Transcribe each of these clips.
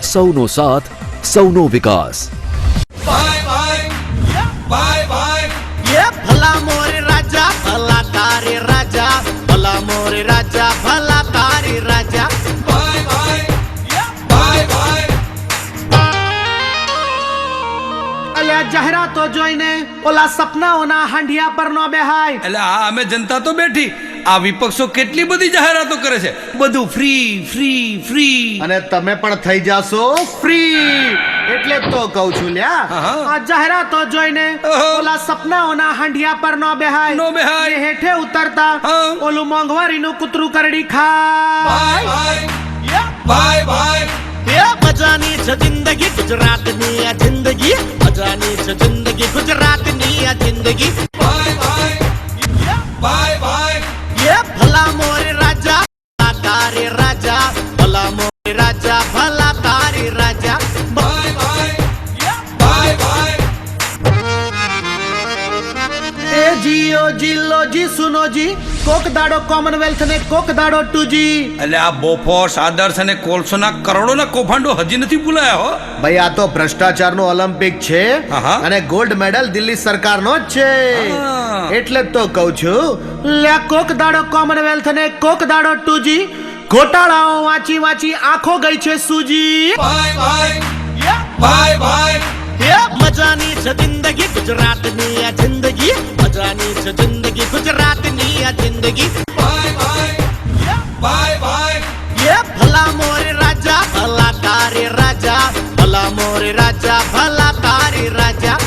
સૌનો સાથ, સૌનો વિકાસ. ભલા મોરે રાજા ભલા તારે રાજા, ભલા મોરે રાજા ભલા તારે રાજા. અલ્યા જાહેરાતો જોઈને ઓલા સપનાઓના હાંડિયા પર નો બેહાય. એટલે આ અમે જનતા તો બેઠી, આ વિપક્ષો કેટલી બધી જાહેરાતો કરે છે, બધું ફ્રી ફ્રી ફ્રી. અને તમે પણ થઈ જાશો ફ્રી, એટલે જ તો કહું છું લ્યા. આ જાહેરાતો જોઈને ઓલા સપનાઓના હાંડિયા પર નો બેહાય. નો બેહાય. એ હેઠે ઉતરતા હા. ઓલું મોંઘવારીનું કૂતરું કરડી ખાય. એ મજાની છે જિંદગી ગુજરાતની આ જિંદગી, મજાની છે જિંદગી ગુજરાતની આ જિંદગી. એ ભલા મોરે રાજા ભલા તારે રાજા, ભલા મોરે રાજા ભલા તારે રાજા. એ જીઓ જીલો જી સુનો જી, કોક દાડો કોમનવેલ્થ ને કોક દાડો 2G. એટલે આ બોફોર્સ, આદર્શ અને કોલસોના કરોડોના કૌભાંડો હજી નથી ભૂલાયા હો. ભાઈ આ તો ભ્રષ્ટાચારનો ઓલિમ્પિક છે આહા. અને ગોલ્ડ મેડલ દિલ્હી સરકારનો જ છે. હા. એટલે જ તો કહું છું. લ્યા કોક દાડો કોમનવેલ્થ ને કોક દાડો 2G, ઘોટાળાઓ વાંચી વાંચી આંખો ગઈ છે સૂજી. એ મજાની છે જિંદગી ગુજરાતની આ જિંદગી, મજાની છે જિંદગી ગુજરાતની આ જિંદગી. એ ભલા મોરે રાજા ભલા તારે રાજા, ભલા મોરે રાજા ભલા તારે રાજા.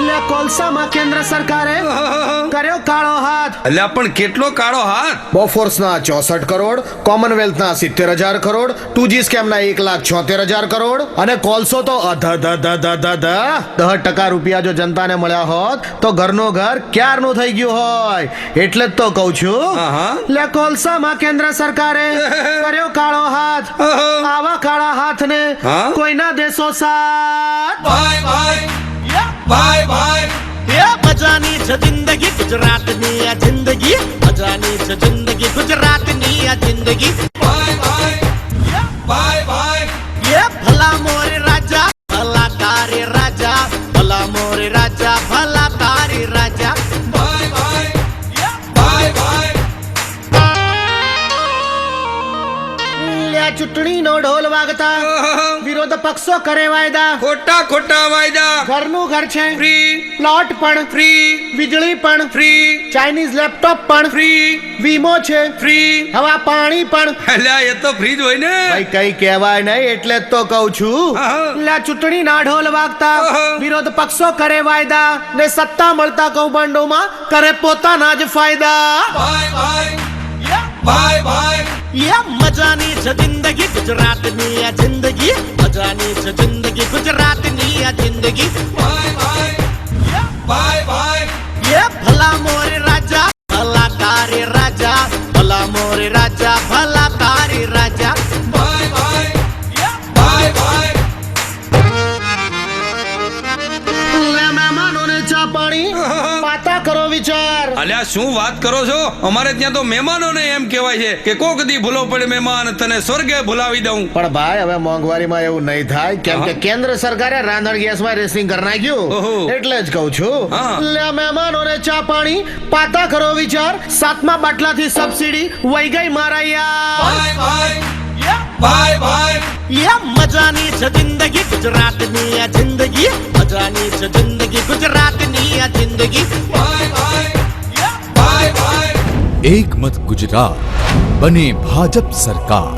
લે કોલસામાં કેન્દ્ર સરકારે કર્યો કાળો હાથ. એટલે પણ કેટલો કાળો હાથ. બોફોર્સના 64 કરોડ, કોમનવેલ્થના 70,000 કરોડ, 2G સ્કેમના 1,76,000 કરોડ, અને કોલસો તો 10% રૂપિયા જો જનતાને મળ્યા હોત તો ઘરનું ઘર ક્યારનું થઈ ગયું હોય. એટલે જ તો કહું છું. આહા. લે કોલસામાં કેન્દ્ર સરકારે કર્યો કાળો હાથ. આવા કાળા હાથને હા? કોઈના દેશો સાથ. એ મજાની છે જિંદગી ગુજરાતની આ જિંદગી, મજાની છે જિંદગી ગુજરાતની આ જિંદગી. એ ભલા મોરે રાજા ભલા તારે રાજા, ભલા મોરે રાજા ભલા તારે રાજા. લ્યા ચૂંટણીનો ઢોલ વાગતા વિરોધ પક્ષો કરે વાયદા. ખોટા ખોટા વાયદા. ઘરનું ઘર છે ફ્રી પ્લોટ પણ ફ્રી વીજળી પણ ફ્રી ચાઇનીઝ લેપટોપ પણ ફ્રી વીમો છે ફ્રી. હવા પાણી પણ. એટલે એ તો ફ્રી જ હોય ને. ભાઈ કઈ કહેવાય નહીં, એટલે જ તો કહું છું. આહા. લા ચૂંટણીના ઢોલ વાગતા આહા. વિરોધ પક્ષો કરે વાયદા, ને સત્તા મળતા કૌભાંડોમાં કરે પોતાના જ ફાયદા. એ મજાની છે જિંદગી ગુજરાતની આ જિંદગી, મજાની છે જિંદગી ગુજરાતની આ જિંદગી. એ ભલા મોરે રાજા ભલા તારે રાજા, ભલા મોરે રાજા ભલા તારે રાજા. લે મહેમાનોને ચા પાણી પાતા કરો વિચાર. અલ્યા શું વાત કરો છો. અમારે ત્યાં તો મહેમાનોને એમ કહેવાય છે કે કોક દી ભૂલો પડે મહેમાન તને સ્વર્ગે ભૂલાવી દઉં. પણ ભાઈ હવે મોંઘવારીમાં એવું નહીં થાય, કેમ કે કેન્દ્ર સરકારે રાંધણ ગેસમાં રેસિંગ કરી નાખ્યું. ઓહો. એટલે જ કહું છું. હા. લે મહેમાનોને ચા પાણી પાતા કરો વિચાર, 7મા બાટલાથી સબસિડી વહી ગઈ મારા યાર. એ મજાની છે જિંદગી ગુજરાતની આ જિંદગી, મજાની છે જિંદગી ગુજરાતની આ જિંદગી. એક મત ગુજરાત, બને ભાજપ સરકાર.